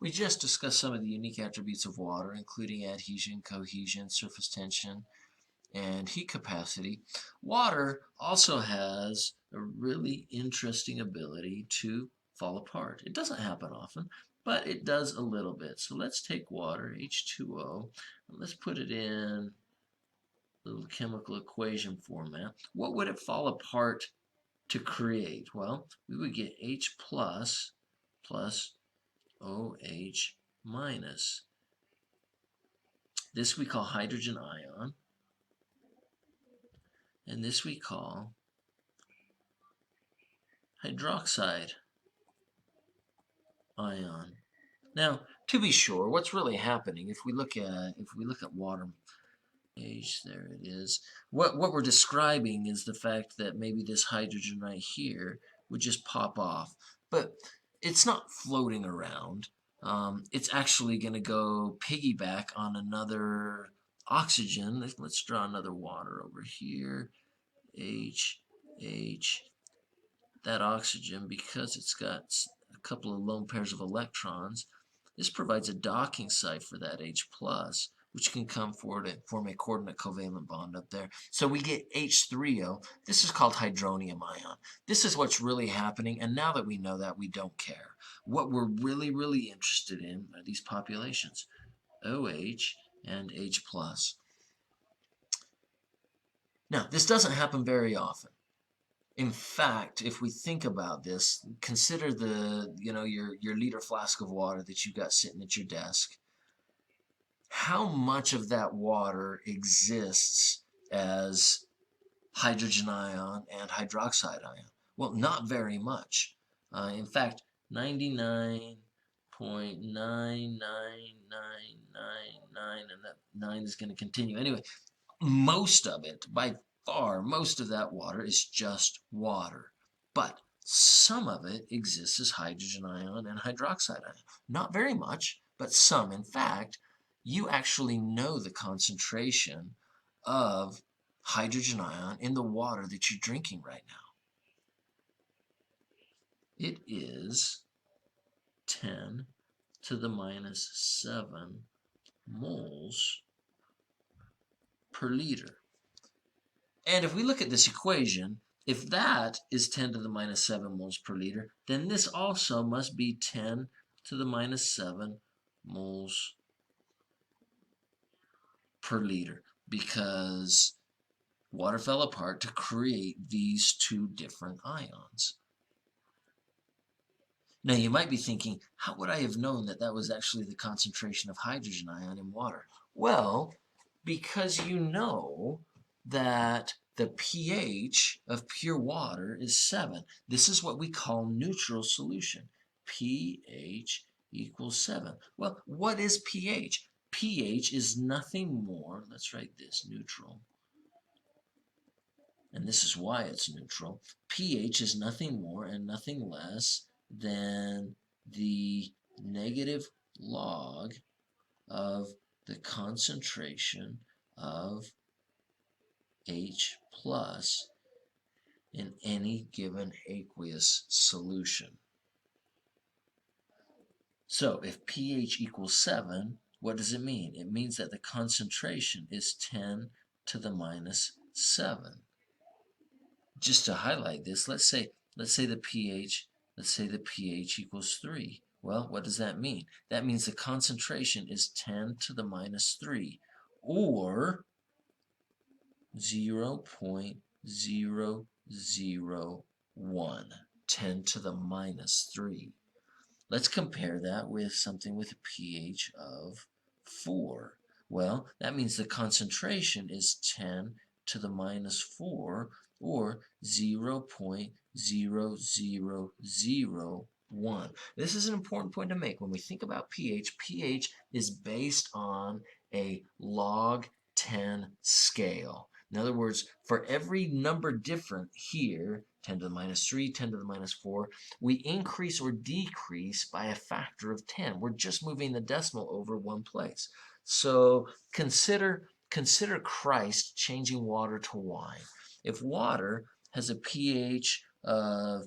We just discussed some of the unique attributes of water, including adhesion, cohesion, surface tension, and heat capacity. Water also has a really interesting ability to fall apart. It doesn't happen often, but it does a little bit. So let's take water, H2O, and let's put it in little chemical equation format. What would it fall apart to create? Well, we would get H plus OH minus. This we call hydrogen ion, and this we call hydroxide ion. Now, to be sure, what's really happening if we look at water H, there it is. What we're describing is the fact that maybe this hydrogen right here would just pop off, but it's not floating around. It's actually going to go piggyback on another oxygen. Let's draw another water over here. H, H. That oxygen, because it's got a couple of lone pairs of electrons, this provides a docking site for that H plus, which can come forward and form a coordinate covalent bond up there. So we get H3O. This is called hydronium ion. This is what's really happening, and now that we know that, we don't care. What we're really interested in are these populations, OH and H plus. Now, this doesn't happen very often. In fact, if we think about this, consider your liter flask of water that you've got sitting at your desk. How much of that water exists as hydrogen ion and hydroxide ion? Well, not very much. In fact, 99.99999, and that 9 is going to continue. Anyway, most of it, by far, most of that water is just water. But some of it exists as hydrogen ion and hydroxide ion. Not very much, but some. In fact, you actually know the concentration of hydrogen ion in the water that you're drinking right now. It is 10 to the minus 7 moles per liter. And if we look at this equation, if that is 10 to the minus 7 moles per liter, then this also must be 10 to the minus 7 moles per liter, because water fell apart to create these two different ions. Now you might be thinking, how would I have known that that was actually the concentration of hydrogen ion in water? Well, because you know that the pH of pure water is 7. This is what we call neutral solution. pH equals 7. Well, what is pH? pH is nothing more, let's write this, neutral, and this is why it's neutral. pH is nothing more and nothing less than the negative log of the concentration of H plus in any given aqueous solution. So if pH equals 7, what does it mean? It means that the concentration is 10 to the minus 7. Just to highlight this, let's say the pH equals 3. Well, what does that mean? That means the concentration is 10 to the minus 3, or 0.001, 10 to the minus 3. Let's compare that with something with a pH of 4. Well, that means the concentration is 10 to the minus 4, or 0.0001. This is an important point to make. When we think about pH, pH is based on a log 10 scale. In other words, for every number different here, 10 to the minus 3, 10 to the minus 4, we increase or decrease by a factor of 10. We're just moving the decimal over one place. So consider Christ changing water to wine. If water has a pH of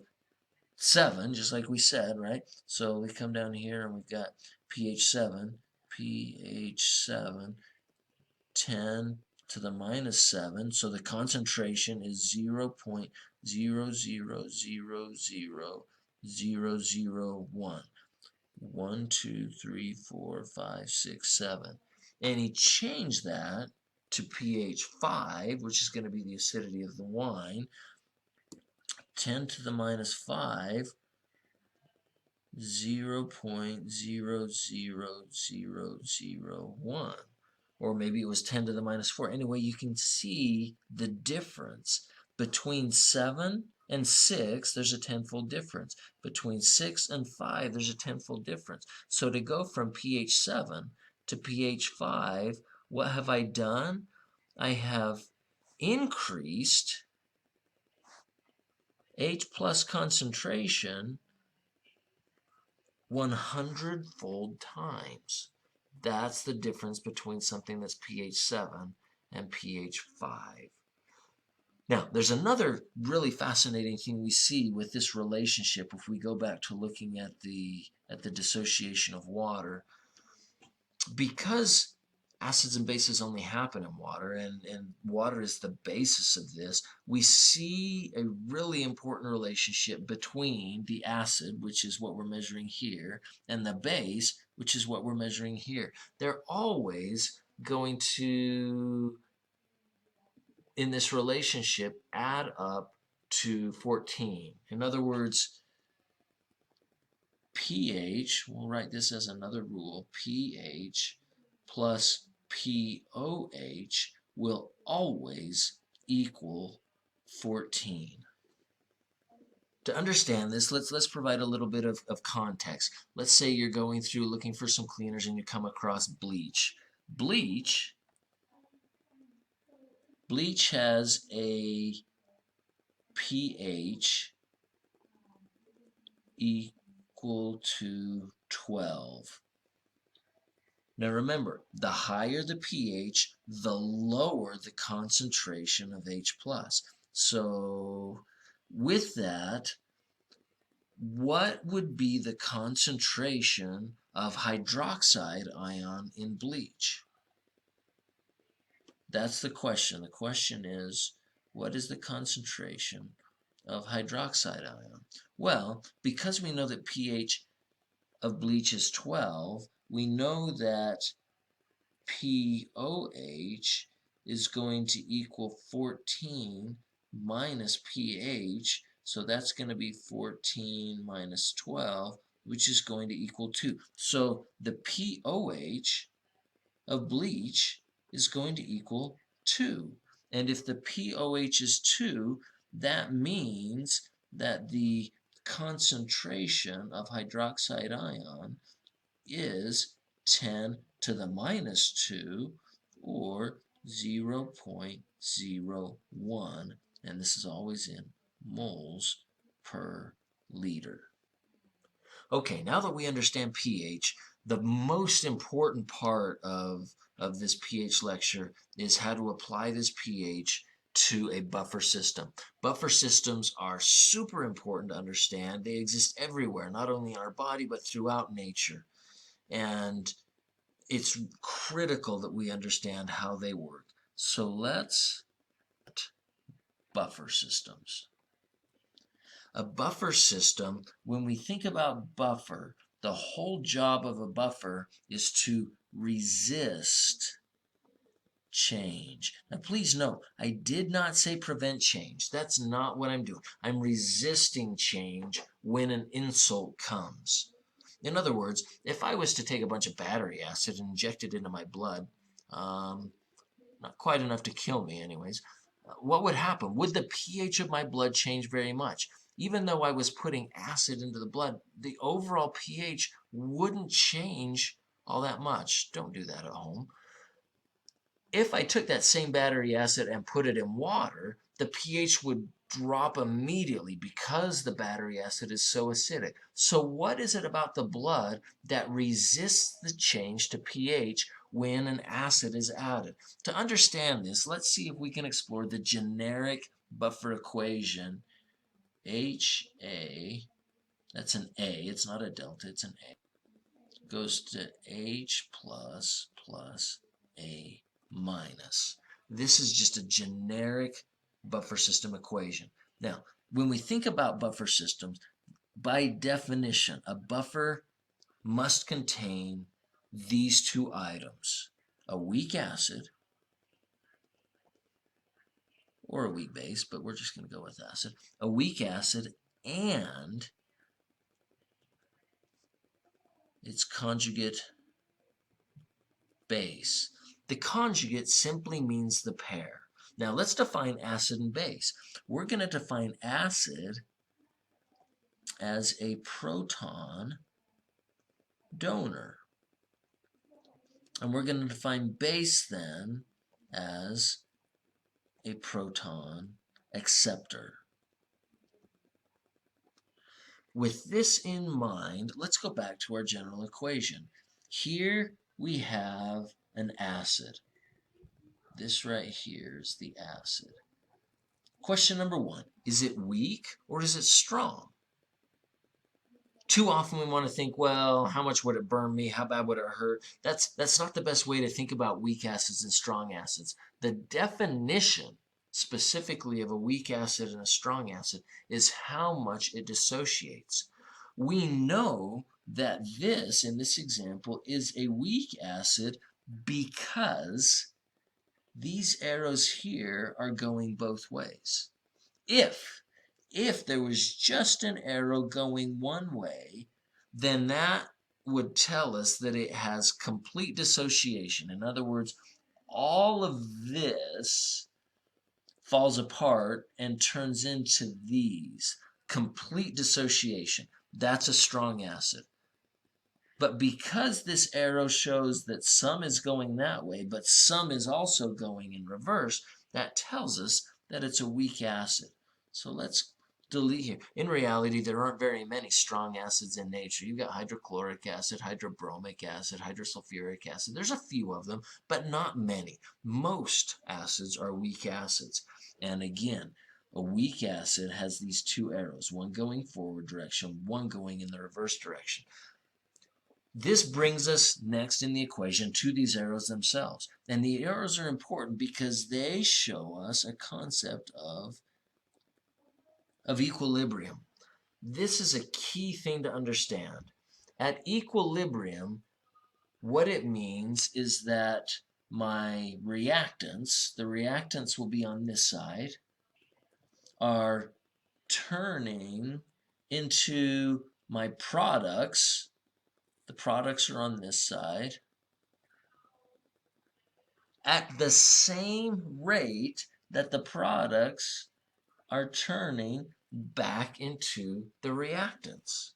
7, just like we said, right? So we come down here and we've got pH 7, 10 to the minus 7, so the concentration is 0.000000001. 1, 2, 3, 4, 5, 6, 7. And he changed that to pH 5, which is going to be the acidity of the wine. 10 to the minus 5, 0.00001. Or maybe it was 10 to the minus 4. Anyway, you can see the difference. Between 7 and 6, there's a tenfold difference. Between 6 and 5, there's a tenfold difference. So to go from pH 7 to pH 5, what have I done? I have increased H plus concentration 100-fold times. That's the difference between something that's pH 7 and pH 5. Now, there's another really fascinating thing we see with this relationship if we go back to looking at the dissociation of water. Because acids and bases only happen in water, and water is the basis of this, we see a really important relationship between the acid, which is what we're measuring here, and the base, which is what we're measuring here. They're always going to, in this relationship, add up to 14. In other words, pH, we'll write this as another rule, pH plus pOH will always equal 14. To understand this, let's provide a little bit of context. Let's say you're going through looking for some cleaners and you come across bleach. Bleach has a pH equal to 12. Now remember, the higher the pH, the lower the concentration of H+. So with that, what would be the concentration of hydroxide ion in bleach? That's the question. The question is, what is the concentration of hydroxide ion? Well, because we know that pH of bleach is 12, we know that pOH is going to equal 14 minus pH, so that's going to be 14 minus 12, which is going to equal 2. So the pOH of bleach is going to equal 2. And if the pOH is 2, that means that the concentration of hydroxide ion is 10 to the minus 2, or 0.01, and this is always in moles per liter. Okay, now that we understand pH, the most important part of this pH lecture is how to apply this pH to a buffer system. Buffer systems are super important to understand. They exist everywhere, not only in our body, but throughout nature. And it's critical that we understand how they work. So let's buffer systems. A buffer system, when we think about buffer, the whole job of a buffer is to resist change. Now please note, I did not say prevent change. That's not what I'm doing. I'm resisting change when an insult comes. In other words, if I was to take a bunch of battery acid and inject it into my blood, not quite enough to kill me anyways, what would happen? Would the pH of my blood change very much? Even though I was putting acid into the blood, the overall pH wouldn't change all that much. Don't do that at home. If I took that same battery acid and put it in water, the pH would drop immediately because the battery acid is so acidic. So what is it about the blood that resists the change to pH when an acid is added? To understand this, let's see if we can explore the generic buffer equation HA That's an A. It's not a delta. It's an A. Goes to H plus A minus. This is just a generic buffer system equation. Now, when we think about buffer systems, by definition, a buffer must contain these two items: a weak acid or a weak base, but we're just going to go with acid, a weak acid and its conjugate base. The conjugate simply means the pair. Now let's define acid and base. We're going to define acid as a proton donor. And we're going to define base then as a proton acceptor. With this in mind, let's go back to our general equation. Here we have an acid. This right here is the acid. Question number one, is it weak or is it strong? Too often we want to think, well, how much would it burn me? How bad would it hurt? That's not the best way to think about weak acids and strong acids. The definition specifically of a weak acid and a strong acid is how much it dissociates. We know that this, in this example, is a weak acid because these arrows here are going both ways. If there was just an arrow going one way, then that would tell us that it has complete dissociation. In other words, all of this falls apart and turns into these. Complete dissociation. That's a strong acid. But because this arrow shows that some is going that way, but some is also going in reverse, that tells us that it's a weak acid. So let's delete here. In reality, there aren't very many strong acids in nature. You've got hydrochloric acid, hydrobromic acid, hydrosulfuric acid. There's a few of them, but not many. Most acids are weak acids. And again, a weak acid has these two arrows, one going forward direction, one going in the reverse direction. This brings us next in the equation to these arrows themselves. And the arrows are important because they show us a concept of equilibrium. This is a key thing to understand. At equilibrium, what it means is that my reactants, the reactants will be on this side, are turning into my products. The products are on this side at the same rate that the products are turning back into the reactants.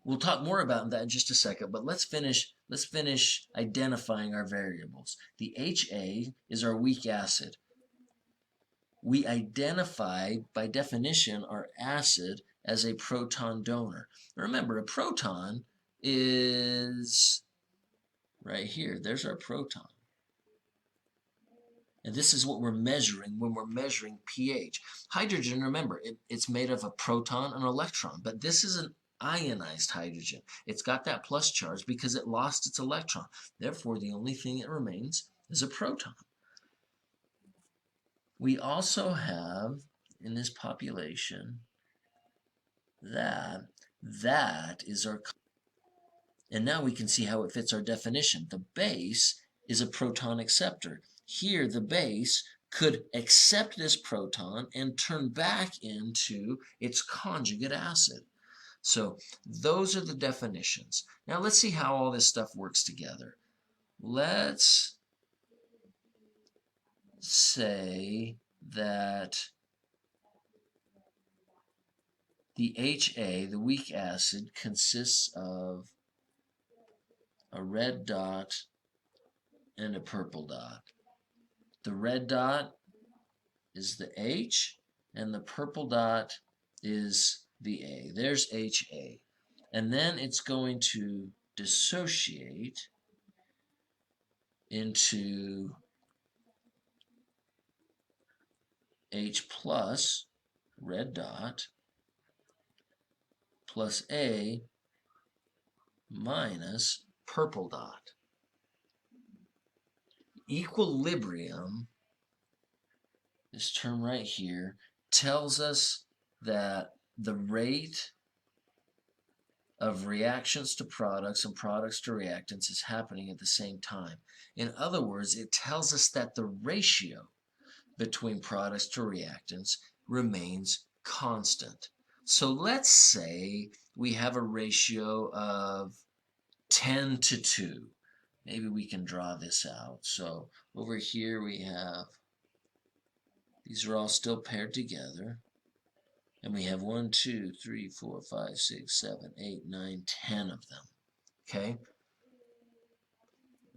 We'll talk more about that in just a second, but let's finish identifying our variables. The HA is our weak acid. We identify, by definition, our acid as a proton donor. Remember, a proton is right here. There's our proton. And this is what we're measuring when we're measuring pH. Hydrogen, remember, it's made of a proton and an electron, but this is an ionized hydrogen. It's got that plus charge because it lost its electron. Therefore, the only thing that remains is a proton. We also have, in this population, that is our, and now we can see how it fits our definition. The base is a proton acceptor. Here, the base could accept this proton and turn back into its conjugate acid. So those are the definitions. Now let's see how all this stuff works together. Let's say that the HA, the weak acid, consists of a red dot and a purple dot. The red dot is the H, and the purple dot is the A. There's HA. And then it's going to dissociate into H plus, red dot, plus A minus purple dot. Equilibrium, this term right here, tells us that the rate of reactions to products and products to reactants is happening at the same time. In other words, it tells us that the ratio between products to reactants remains constant. So let's say we have a ratio of 10 to 2. Maybe we can draw this out. So over here we have, these are all still paired together. And we have 1, 2, 3, 4, 5, 6, 7, 8, 9, 10 of them. Okay?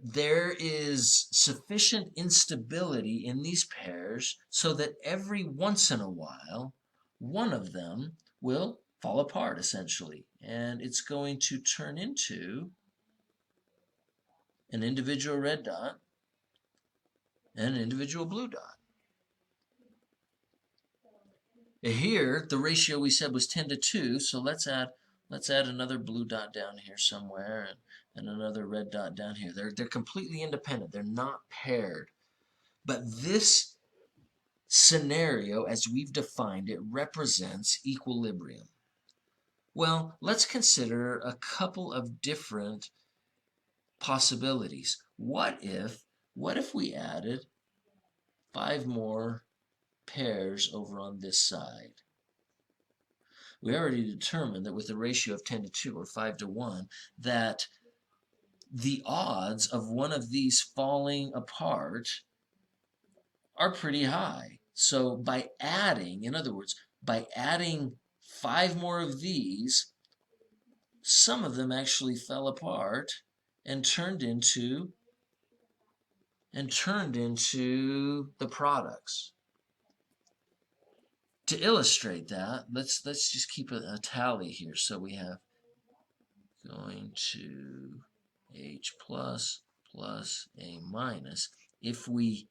There is sufficient instability in these pairs so that every once in a while, one of them will fall apart, essentially. And it's going to turn into an individual red dot and an individual blue dot. Here, the ratio we said was 10 to 2, so let's add another blue dot down here somewhere and another red dot down here. They're completely independent. They're not paired. But this scenario, as we've defined it, represents equilibrium. Well, let's consider a couple of different possibilities. What if we added 5 more pairs over on this side? We already determined that with a ratio of 10 to 2 or 5 to 1, that the odds of one of these falling apart are pretty high. So by adding, in other words, by adding 5 more of these, some of them actually fell apart and turned into the products. To illustrate that, let's just keep a tally here. So we have going to H plus plus A minus. If we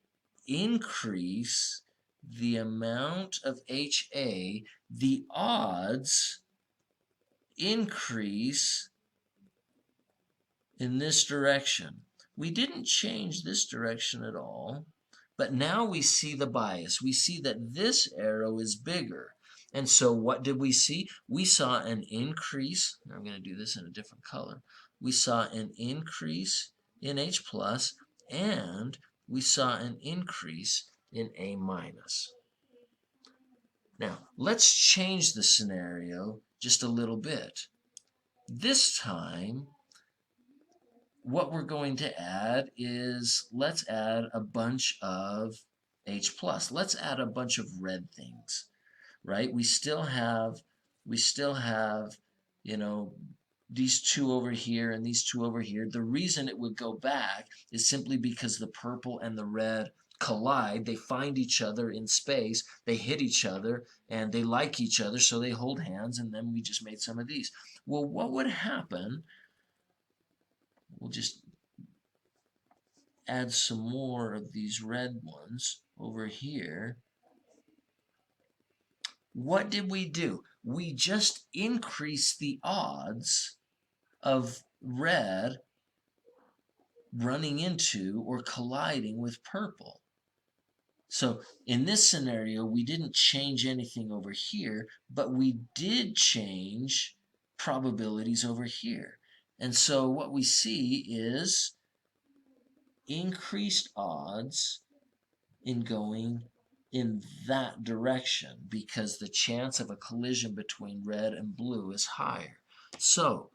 increase the amount of HA, the odds increase in this direction. We didn't change this direction at all, but now we see the bias. We see that this arrow is bigger. And so what did we see? We saw an increase. I'm going to do this in a different color. We saw an increase in H plus, and we saw an increase in A minus. Now, let's change the scenario just a little bit. This time, what we're going to add is, let's add a bunch of H plus. Let's add a bunch of red things, right? We still have, you know, these 2 over here and these 2 over here. The reason it would go back is simply because the purple and the red collide. They find each other in space, they hit each other, and they like each other, so they hold hands, and then we just made some of these. Well, what would happen? We'll just add some more of these red ones over here. What did we do? We just increased the odds of red running into or colliding with purple. So in this scenario, we didn't change anything over here, but we did change probabilities over here. And so what we see is increased odds in going in that direction because the chance of a collision between red and blue is higher. So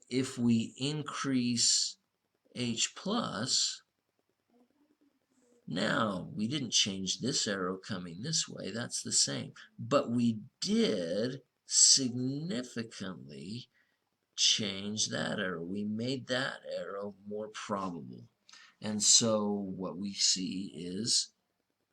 if we increase H plus, now we didn't change this arrow coming this way, that's the same, but we did significantly change that arrow. We made that arrow more probable. And so what we see is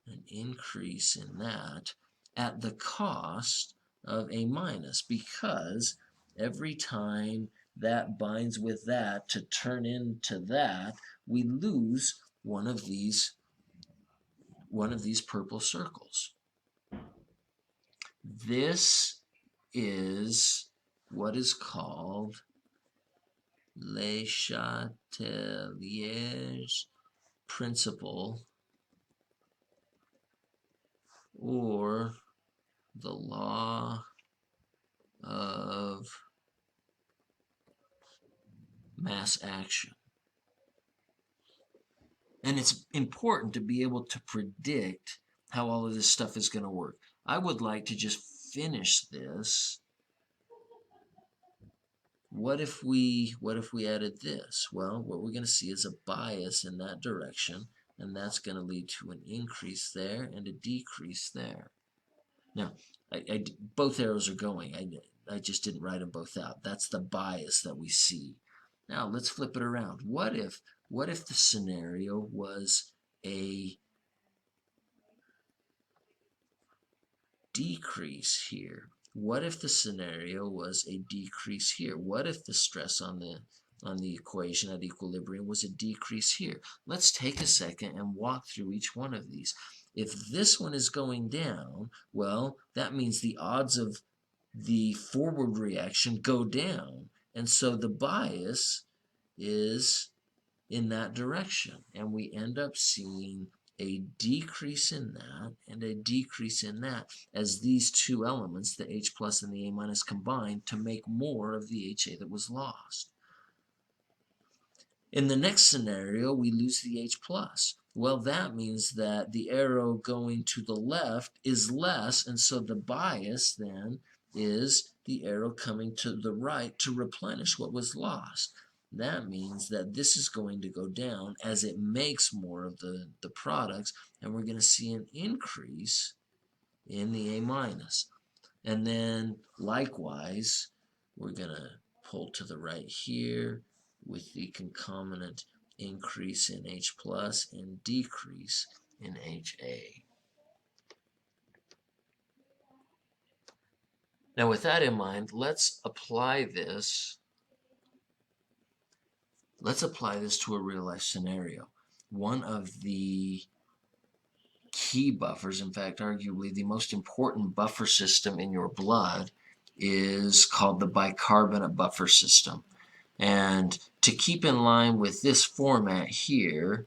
an increase in that at the cost of A minus, because every time that binds with that to turn into that, we lose one of these purple circles. This is what is called Le Chatelier's principle, or the law of mass action. And it's important to be able to predict how all of this stuff is going to work. I would like to just finish this. What if we added this? Well, what we're going to see is a bias in that direction, and that's going to lead to an increase there and a decrease there. Now, both arrows are going. I just didn't write them both out. That's the bias that we see. Now, let's flip it around. What if the scenario was a decrease here? What if the scenario was a decrease here? What if the stress on the equation at equilibrium was a decrease here? Let's take a second and walk through each one of these. If this one is going down, well, that means the odds of the forward reaction go down. And so the bias is in that direction. And we end up seeing a decrease in that and a decrease in that as these two elements, the H plus and the A minus, combine to make more of the HA that was lost. In the next scenario, we lose the H plus. Well, that means that the arrow going to the left is less, and so the bias then is the arrow coming to the right to replenish what was lost. That means that this is going to go down as it makes more of the products, and we're going to see an increase in the A minus. And then likewise, we're going to pull to the right here with the concomitant increase in H plus and decrease in HA. Now with that in mind, let's apply this to a real life scenario. One of the key buffers, in fact, arguably the most important buffer system in your blood, is called the bicarbonate buffer system. And to keep in line with this format here,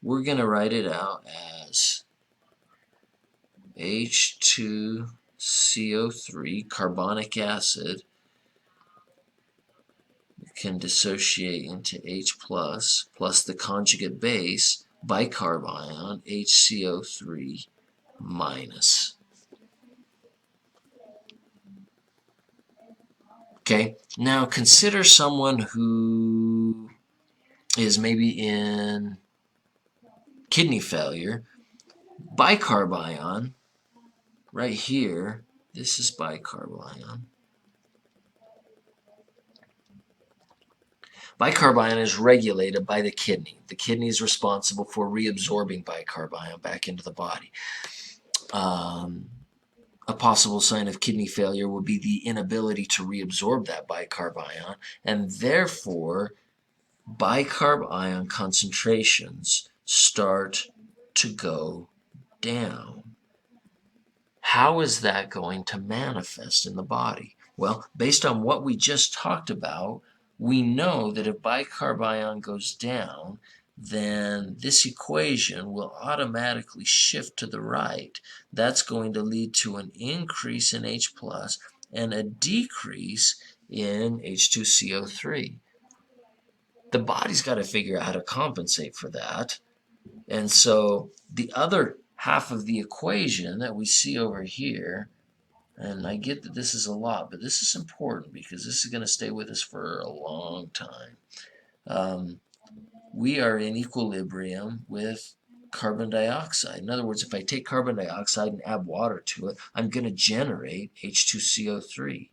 we're going to write it out as H2CO3, carbonic acid, can dissociate into H plus the conjugate base, bicarbion, HCO3 minus. Okay, now consider someone who is maybe in kidney failure. Bicarbion, right here, this is bicarbion. Bicarbion is regulated by the kidney. The kidney is responsible for reabsorbing bicarbion back into the body. A possible sign of kidney failure would be the inability to reabsorb that bicarbion, and therefore bicarb ion concentrations start to go down. How is that going to manifest in the body? Well, based on what we just talked about, we know that if bicarb ion goes down, then this equation will automatically shift to the right. That's going to lead to an increase in H plus and a decrease in H2CO3. The body's got to figure out how to compensate for that. And so the other half of the equation that we see over here, and I get that this is a lot, but this is important because this is going to stay with us for a long time. We are in equilibrium with carbon dioxide. In other words, if I take carbon dioxide and add water to it, I'm going to generate H2CO3.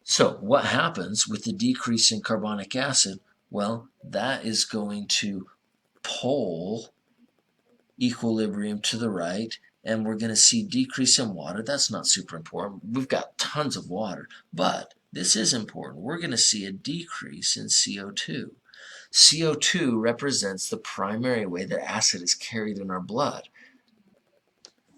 So what happens with the decrease in carbonic acid? Well, that is going to pull equilibrium to the right, and we're going to see decrease in water. That's not super important. We've got tons of water, but this is important. We're going to see a decrease in CO2. CO2 represents the primary way that acid is carried in our blood.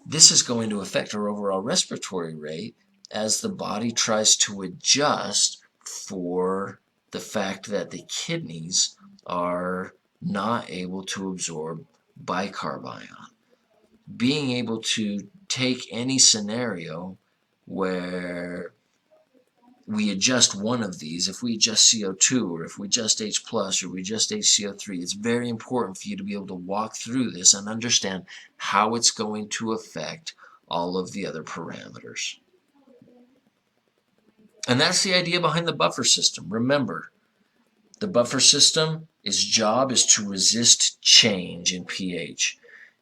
This is going to affect our overall respiratory rate, as the body tries to adjust for the fact that the kidneys are not able to absorb bicarbonate. Being able to take any scenario where we adjust one of these, if we adjust CO2 or if we adjust H plus or we adjust HCO3, it's very important for you to be able to walk through this and understand how it's going to affect all of the other parameters. And that's the idea behind the buffer system. Remember, the buffer system, its job is to resist change in pH.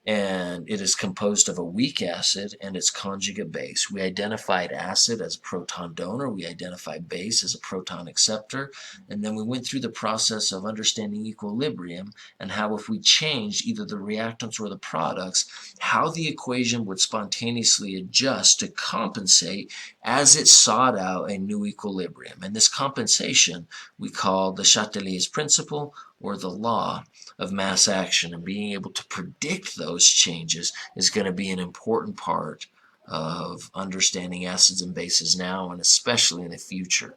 And it is composed of a weak acid and its conjugate base. We identified acid as a proton donor, we identified base as a proton acceptor, and then we went through the process of understanding equilibrium and how if we changed either the reactants or the products, how the equation would spontaneously adjust to compensate as it sought out a new equilibrium. And this compensation we call the Chatelier's principle or the law of mass action, and being able to predict those changes is going to be an important part of understanding acids and bases now and especially in the future.